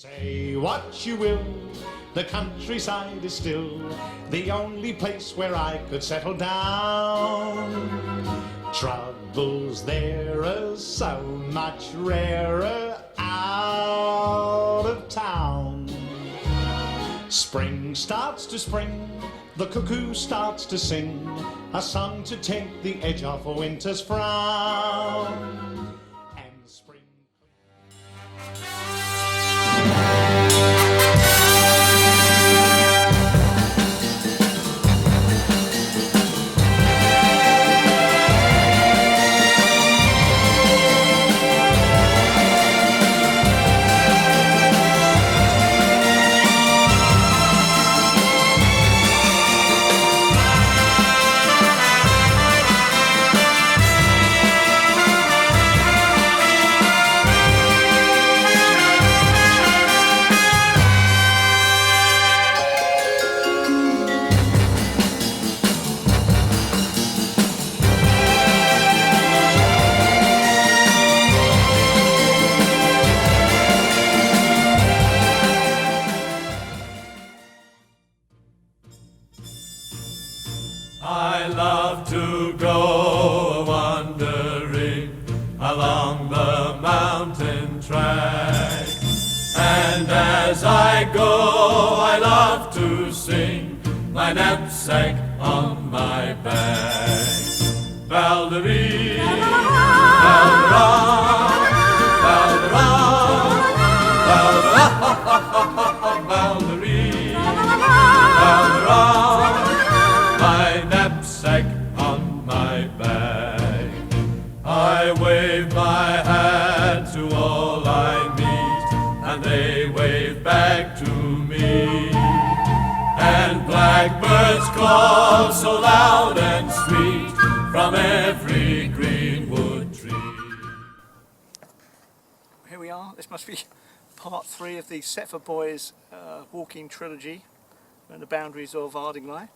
Say what you will, the countryside is still the only place where I could settle down. Troubles there are so much rarer out of town. Spring starts to spring, the cuckoo starts to sing, a song to take the edge off a winter's frown. And spring... I love to go wandering along the mountain track, and as I go I love to sing my knapsack on my back. Valderie, Valdera, Valdera, Valdera, Valderie, Valdera. My knapsack on my back, I wave my hat to all I meet, and they wave back to me. And blackbirds call so loud and sweet from every greenwood tree. Here we are. This must be part 3 of the Setford Boys walking trilogy around the boundaries of Ardingly.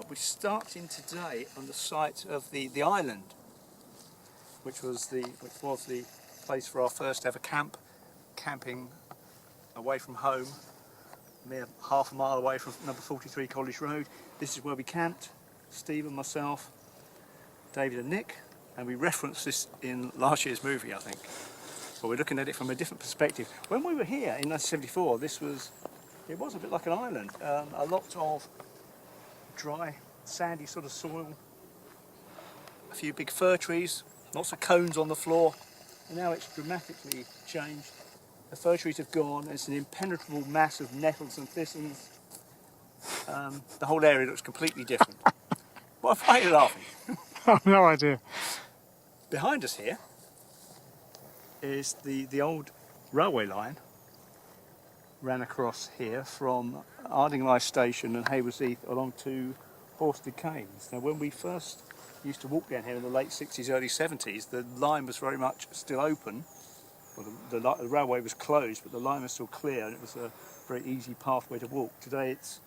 We're starting today on the site of the island, which was the place for our first ever camping away from home, mere half a mile away from number 43 College Road. This is where we camped, Steve and myself, David and Nick, and we referenced this in last year's movie, I think. But we're looking at it from a different perspective. When we were here in 1974, it was a bit like an island. A lot of dry, sandy sort of soil, a few big fir trees, lots of cones on the floor, and now it's dramatically changed. The fir trees have gone, it's an impenetrable mass of nettles and thistles. The whole area looks completely different. Why are you laughing? I've no idea. Behind us here is the old railway line. Ran across here from Ardingly Station and Haywards Heath along to Horsted Canes. Now when we first used to walk down here in the late 60s, early 70s, the line was very much still open. Well, the railway was closed, but the line was still clear and it was a very easy pathway to walk. Today it's,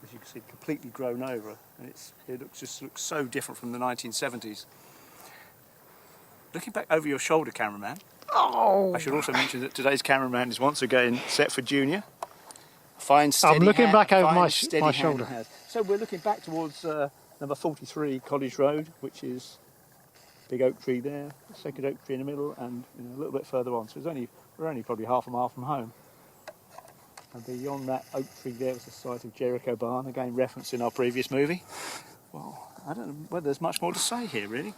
as you can see, completely grown over, and it looks so different from the 1970s. Looking back over your shoulder, cameraman, I should also mention that today's cameraman is once again Setford Junior. Fine, steady. I'm looking back over my my shoulder. So we're looking back towards number 43 College Road, which is big oak tree there, second oak tree in the middle, and a little bit further on. So we're only probably half a mile from home. And beyond that oak tree there was the site of Jericho Barn, again referenced in our previous movie. Well, I don't know whether there's much more to say here really.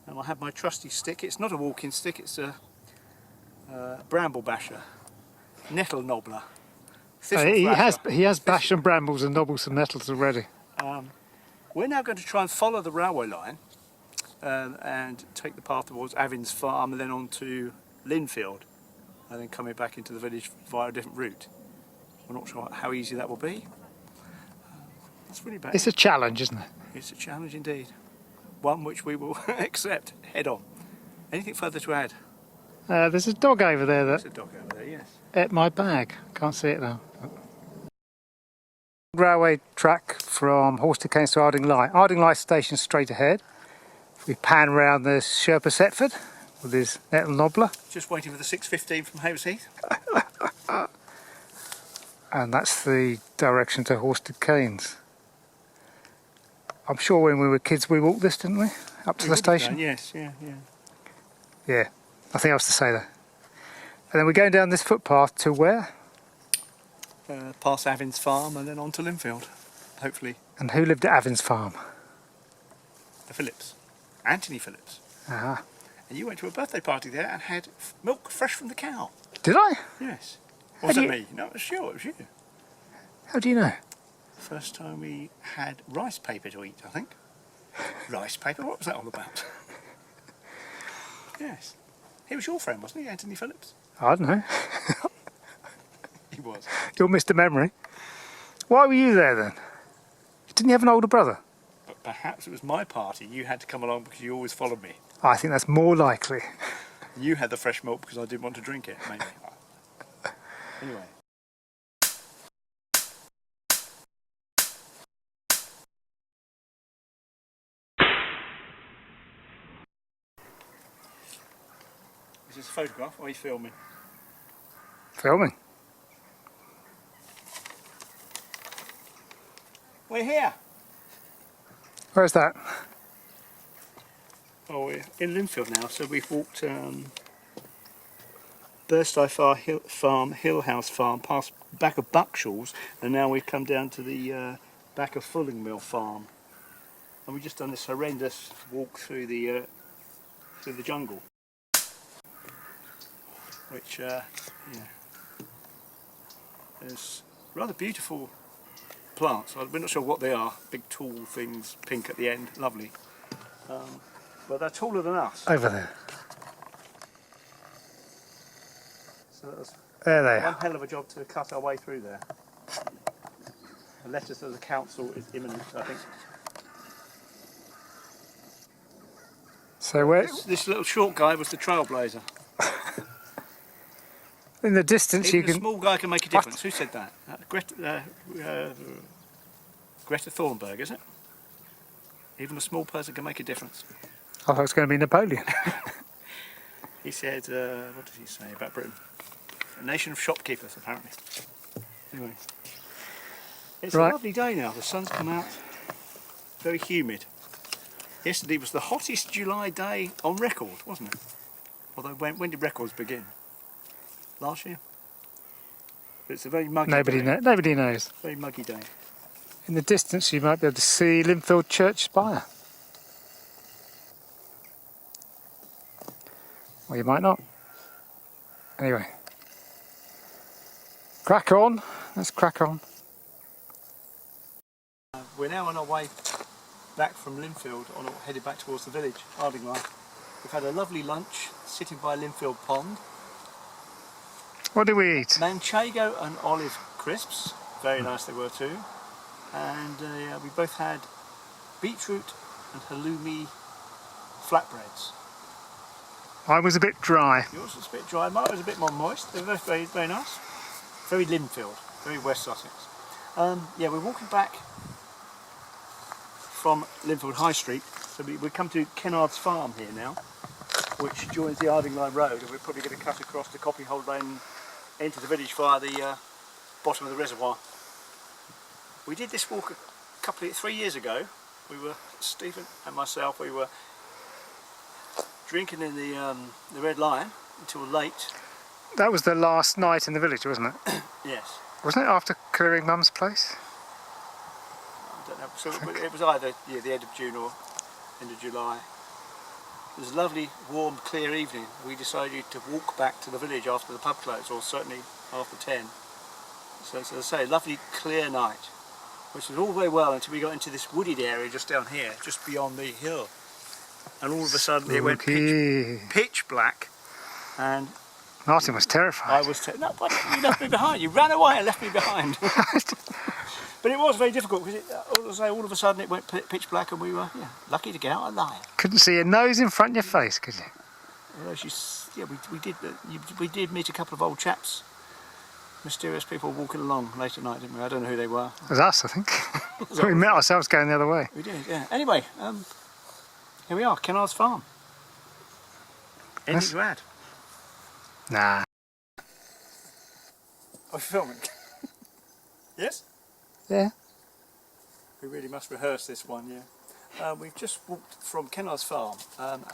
And I have my trusty stick. It's not a walking stick, it's a bramble basher, nettle knobbler. He has bashed some brambles and nobbled some nettles already. We're now going to try and follow the railway line and take the path towards Avins Farm and then on to Linfield, and then coming back into the village via a different route. We're not sure how easy that will be. That's really bad. It's a challenge, isn't it? It's a challenge indeed. One which we will accept head on. Anything further to add? There's a dog over there There's that a dog over there, yes. ate my bag. Can't see it now. Railway track from Horsted Canes to Ardingly. Ardingly station straight ahead. We pan round the Sherpa Setford, with his nettle nobbler. Just waiting for the 6:15 from Havers Heath. And that's the direction to Horsted Canes. I'm sure when we were kids we walked this, didn't we? Up to the station? Yes, yeah. Yeah, nothing else to say there. And then we're going down this footpath to where? Past Avins Farm and then on to Linfield, hopefully. And who lived at Avins Farm? The Phillips. Anthony Phillips. Ah, And you went to a birthday party there and had milk fresh from the cow. did I? Yes. Or was Had it you- me? No, it was you. It was you. How do you know? First time we had rice paper to eat, I think. Rice paper? What was that all about? Yes. He was your friend, wasn't he, Anthony Phillips? I don't know. He was. You're Mr. Memory. Why were you there then? Didn't you have an older brother? But perhaps it was my party. You had to come along because you always followed me. I think that's more likely. You had the fresh milk because I didn't want to drink it, maybe. Anyway. Is this a photograph or are you filming? Filming. We're here. Where's that? Oh, we're in Linfield now, so we've walked Bursteye Farm, Hill House Farm, past back of Buckshaw's, and now we've come down to the back of Fulling Mill Farm. And we've just done this horrendous walk through the jungle, which is rather beautiful plants. We're not sure what they are. Big tall things, pink at the end, lovely. But they're taller than us. Over there. So that was There they one are. hell of a job to cut our way through there. The letter to the council is imminent, I think. So where, This little short guy was the trailblazer. in the distance you Even a can... small guy can make a difference. Who said that? Greta Thunberg, is it? Even a small person can make a difference. I thought it was going to be Napoleon. He said, what did he say about Britain? A nation of shopkeepers, apparently. Anyway. It's Right. a lovely day now. The sun's come out. Very humid. Yesterday was the hottest July day on record, wasn't it? Although, when did records begin? Last year? But it's a very muggy day. Nobody knows. Very muggy day. In the distance you might be able to see Linfield Church spire. Or you might not. Anyway. Crack on. Let's crack on. We're now on our way back from Linfield, headed back towards the village, Ardingly. We've had a lovely lunch sitting by Linfield Pond. What did we eat? Manchego and olive crisps, very nice they were too. And we both had beetroot and halloumi flatbreads. I was a bit dry. Yours was a bit dry, mine was a bit more moist. They were both very, very nice. Very Linfield, very West Sussex. Yeah, we're walking back from Linfield High Street. So we come to Kennard's Farm here now, which joins the Ardingly Road, and we're probably going to cut across to Copyhold Lane, enter the village via the bottom of the reservoir. We did this walk 3 years ago. We were, Stephen and myself, we were drinking in the Red Lion until late. That was the last night in the village, wasn't it? Yes. Wasn't it after clearing Mum's place? I don't know. So it was either the end of June or end of July. It was a lovely, warm, clear evening. We decided to walk back to the village after the pub closed, or certainly after 10. So as I say, a lovely, clear night, which was all very well until we got into this wooded area just down here, just beyond the hill. And all of a sudden it went pitch black, and Martin was terrified. I was no, but you left me behind. You ran away and left me behind. But it was very difficult because all of a sudden it went pitch black, and we were lucky to get out alive. Couldn't see your nose in front of your face, could you? Well, we did meet a couple of old chaps, mysterious people walking along late at night, didn't we? I don't know who they were. It was us, I think. We met ourselves going the other way. We did, yeah. Anyway, here we are, Kennard's Farm. Anything to add? Nah. Are we filming? Yes? Yeah. We really must rehearse this one, yeah. We've just walked from Kennard's Farm and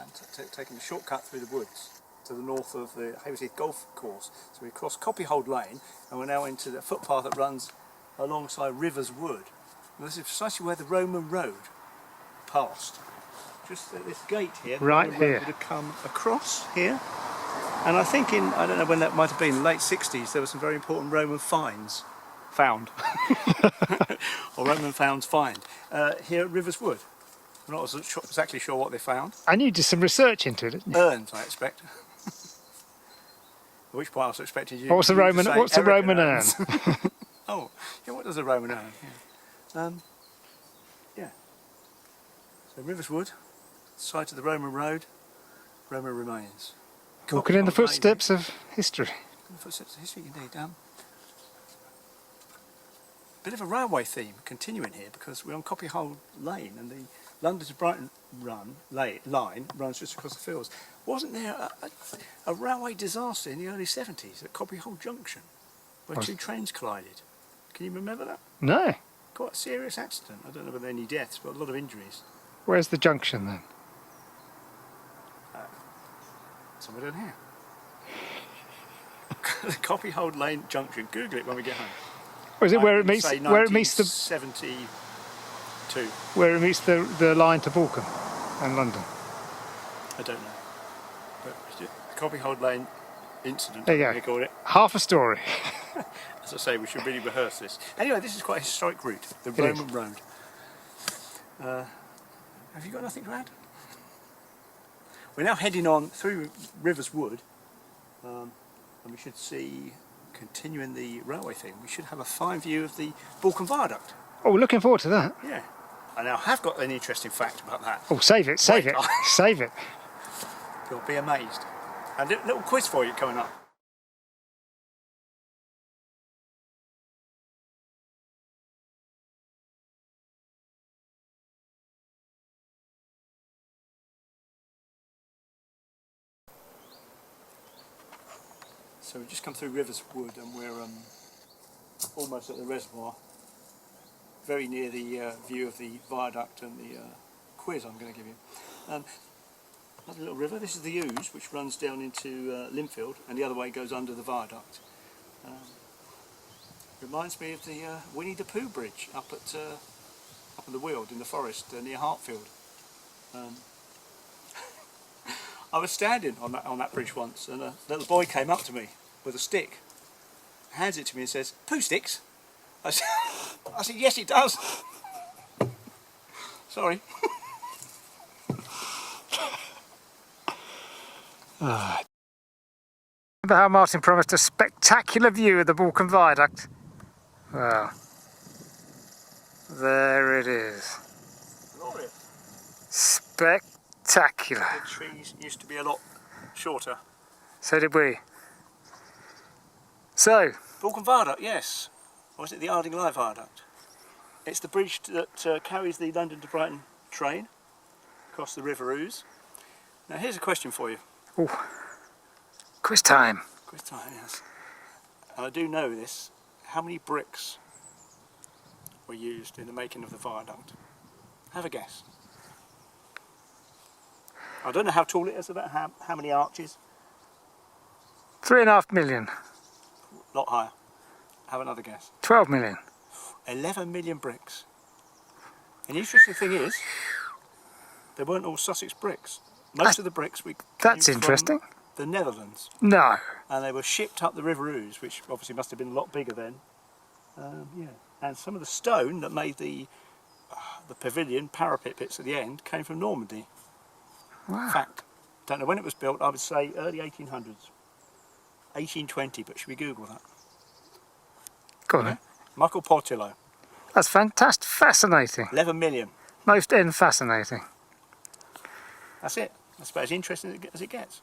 taken a shortcut through the woods to the north of the Hayward Golf Course. So we crossed Copyhold Lane and we're now into the footpath that runs alongside Rivers Wood. And this is precisely where the Roman road passed. Just at this gate here, the Right Roman here. road would have come across here. And I think in, I don't know when that might have been, the late 60s, there were some very important Roman finds found. Or Roman founds find here at Rivers Wood. I'm not exactly sure what they found. And you did some research into it, didn't you? Urns, I expect. At which point I was expecting you. What's a you to Roman? say What's a Erican Roman urn? urns. Oh, yeah. What does a Roman urn? Yeah. Yeah. So Rivers Wood, site of the Roman road, Roman remains. Walking in the Copyhold Lane. footsteps of history. In the footsteps of history, indeed. Bit of a railway theme continuing here because we're on Copyhold Lane and the London to Brighton line runs just across the fields. Wasn't there a railway disaster in the early 70s at Copyhold Junction where two trains collided? Can you remember that? No. Quite a serious accident. I don't know whether any deaths, but a lot of injuries. Where's the junction then? Somewhere down here. The Copyhold Lane Junction. Google it when we get home. Or is it where I'm it gonna meets say where it meets the 1972. where it meets the line to Balcombe and London? I don't know. But the Copyhold Lane incident, There you I go. call it. Half a story. As I say, we should really rehearse this. Anyway, this is quite a historic route, the It Roman road. Have you got nothing to add? We're now heading on through Rivers Wood, and we should see, continuing the railway thing, we should have a fine view of the Balcombe Viaduct. Oh, looking forward to that. Yeah. I now have got an interesting fact about that. Oh, save it, save Wait, it, save it. You'll be amazed. And a little quiz for you coming up. So we've just come through Rivers Wood and we're almost at the reservoir, very near the view of the viaduct and the quiz I'm going to give you. Another little river, this is the Ouse, which runs down into Linfield, and the other way goes under the viaduct. Reminds me of the Winnie the Pooh bridge up in the Weald in the forest near Hartfield. I was standing on that bridge once, and a little boy came up to me with a stick, hands it to me and says, "Pooh sticks?" I said, "Yes, it does." Sorry. Remember how Martin promised a spectacular view of the Balcombe Viaduct? Well, there it is. Glorious. Spectacular. The trees used to be a lot shorter. So did we. So, Balcombe Viaduct, yes. Or is it the Ardingly Viaduct? It's the bridge that carries the London to Brighton train across the River Ouse. Now here's a question for you. oh, quiz time. Quiz time, yes. And I do know this. How many bricks were used in the making of the viaduct? Have a guess. I don't know how tall it is, about how many arches. 3.5 million. A lot higher. Have another guess. 12 million. 11 million bricks. And the interesting thing is, they weren't all Sussex bricks. Most of the bricks we came That's from interesting. the Netherlands, No. and they were shipped up the River Ouse, which obviously must have been a lot bigger then. Yeah, and some of the stone that made the pavilion parapet bits at the end came from Normandy. Wow. Fact. Don't know when it was built. I would say early 1800s, 1820. But should we Google that? Go on then. Michael Portillo, That's fantastic. Fascinating. 11 million. Most fascinating. That's it. That's about as interesting as it gets.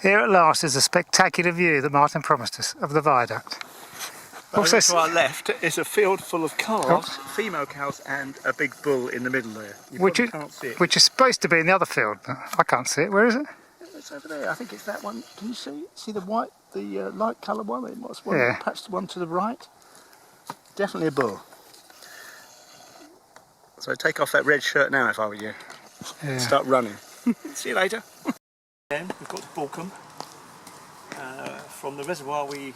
Here at last is a spectacular view that Martin promised us of the viaduct. Also, to our left is a field full of calves, female cows, and a big bull in the middle there. You which can't see it. which is supposed to be in the other field, but I can't see it. Where is it? It's over there. I think it's that one. Can you see? See the white, the light coloured one? It was one, Yeah. perhaps the one to the right. Definitely a bull. So take off that red shirt now if I were you. Yeah. Start running. See you later. Then we've got Balcombe. From the reservoir, we,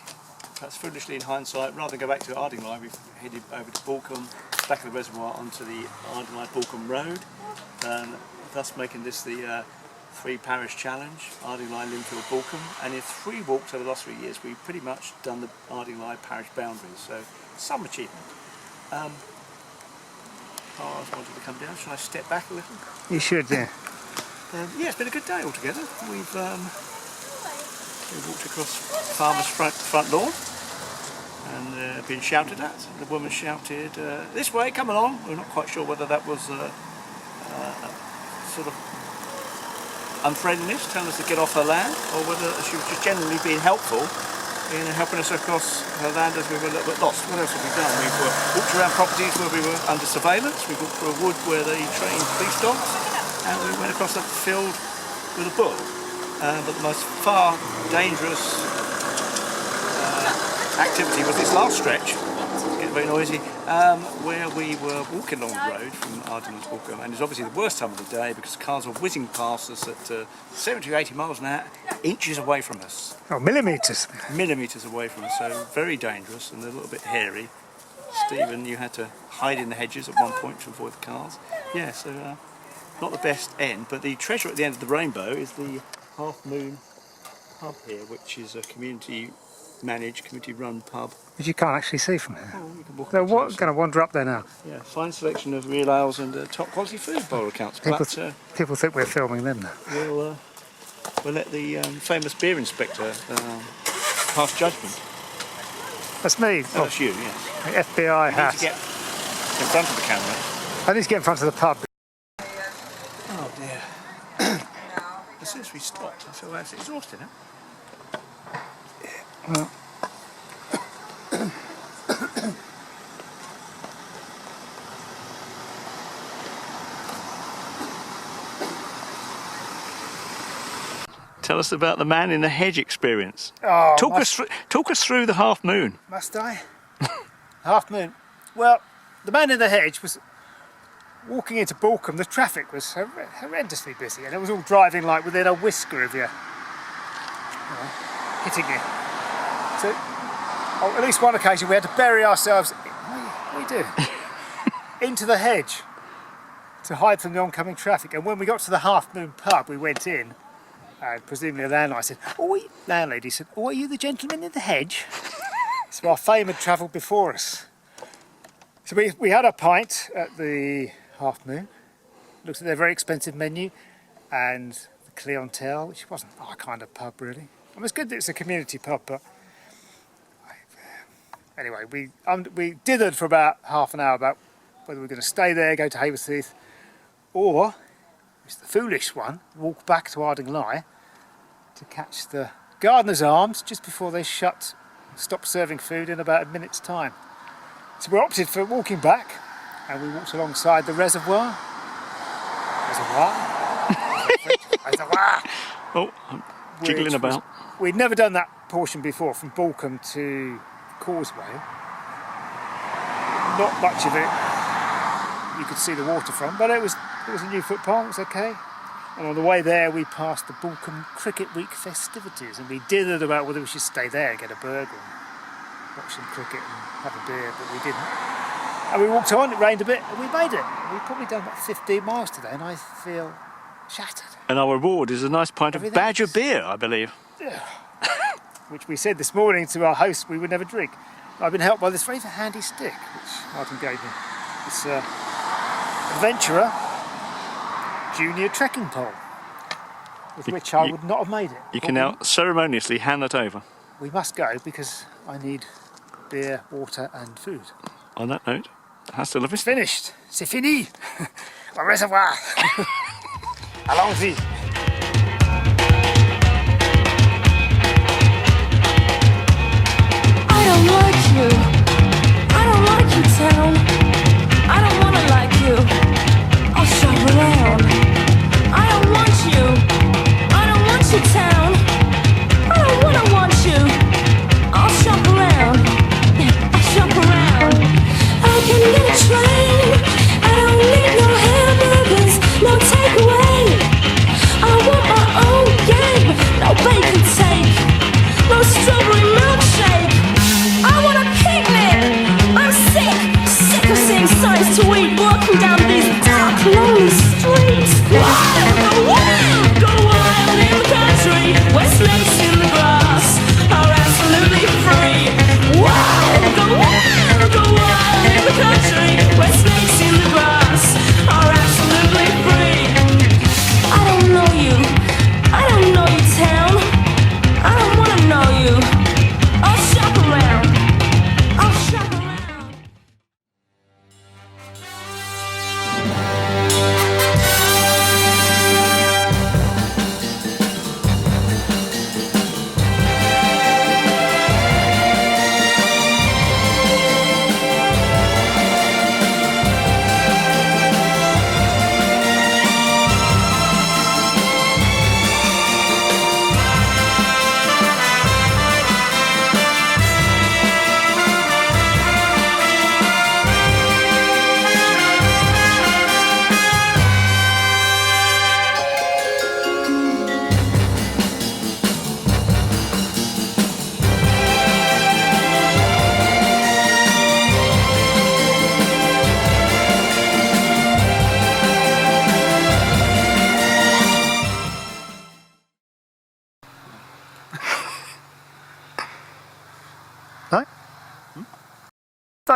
perhaps foolishly in hindsight, rather than go back to Ardingly, we've headed over to Balcombe, back of the reservoir onto the Ardingly-Balcombe Road, thus making this the 3-parish challenge, Ardingly, Linfield, Balcombe. And in 3 walks over the last 3 years, we've pretty much done the Ardingly parish boundaries, so some achievement. Cars wanted to come down. Shall I step back a little? You should, yeah. Yeah, it's been a good day altogether. We've walked across farmer's front lawn and been shouted at. The woman shouted, "This way, come along." We're not quite sure whether that was sort of unfriendliness, telling us to get off her land, or whether she was just generally being helpful in helping us across her land as we were a little bit lost. What else have we done? We've walked around properties where we were under surveillance. We walked through a wood where they trained police dogs, and we went across a field with a bull. But the most far dangerous activity was this last stretch. It's getting very noisy. Where we were walking along the road from Ardingly to Balcombe, and it's obviously the worst time of the day because cars were whizzing past us at 70 to 80 miles an hour, inches away from us. Oh, millimetres. Millimetres away from us, so very dangerous and a little bit hairy. Stephen, you had to hide in the hedges at one point to avoid the cars. Yeah, so not the best end, but the treasure at the end of the rainbow is the Half Moon pub here, which is a community-managed, community-run pub. Which you can't actually see from here. Oh, you can walk They're up to going to wander up there now. Yeah, fine selection of real ales and top-quality food by all accounts. People, But people think we're filming them now. we'll let the famous beer inspector pass judgment. That's me. Oh, that's you, yes. The FBI You need hat. to get in front of the camera. I need to get in front of the pub. Oh dear. As soon as we stopped, I feel absolutely exhausted, huh? Well, Tell us about the man in the hedge experience. oh, Talk us through the Half Moon. must I? Half Moon. Well, the man in the hedge was walking into Balcombe. The traffic was horrendously busy, and it was all driving like within a whisker of you, hitting you. So, on at least one occasion, we had to bury ourselves. What are you doing? Into the hedge to hide from the oncoming traffic. And when we got to the Half Moon pub, we went in. And presumably the landlady said, "Oh, are you the gentleman in the hedge?" So our fame had travelled before us. So we had a pint at the Half Moon, looked at their very expensive menu and the clientele, which wasn't our kind of pub really. I mean, it's good that it's a community pub, but anyway, we dithered for about half an hour about whether we were going to stay there, go to Haverheath, or, it's the foolish one, walk back to Ardingly to catch the Gardener's Arms just before they stop serving food in about a minute's time. So we opted for walking back, and we walked alongside the reservoir. Reservoir. Oh, I'm jiggling Which about. We'd never done that portion before, from Balcombe to Causeway. Not much of it you could see the water from, but it was a new footpath, it was okay. And on the way there we passed the Balcombe Cricket Week festivities, and we dithered about whether we should stay there and get a burger and watch some cricket and have a beer, but we didn't. And we walked on, it rained a bit, and we made it. We've probably done about 15 miles today, and I feel shattered. And our reward is a nice pint Everything of Badger is- beer, I believe. Which we said this morning to our host we would never drink. I've been helped by this very handy stick, which Martin gave me. It's Adventurer Junior trekking pole, with which I would not have made it. You can now ceremoniously hand that over. We must go because I need beer, water and food. On that note, hasta la It's vista. finished. C'est fini. Au reservoir. Allons-y.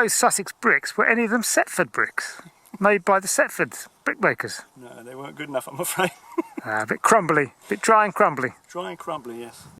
those Sussex bricks, were any of them Setford bricks? Made by the Setford brickmakers? No, they weren't good enough, I'm afraid. A bit crumbly, a bit dry and crumbly. Dry and crumbly, yes.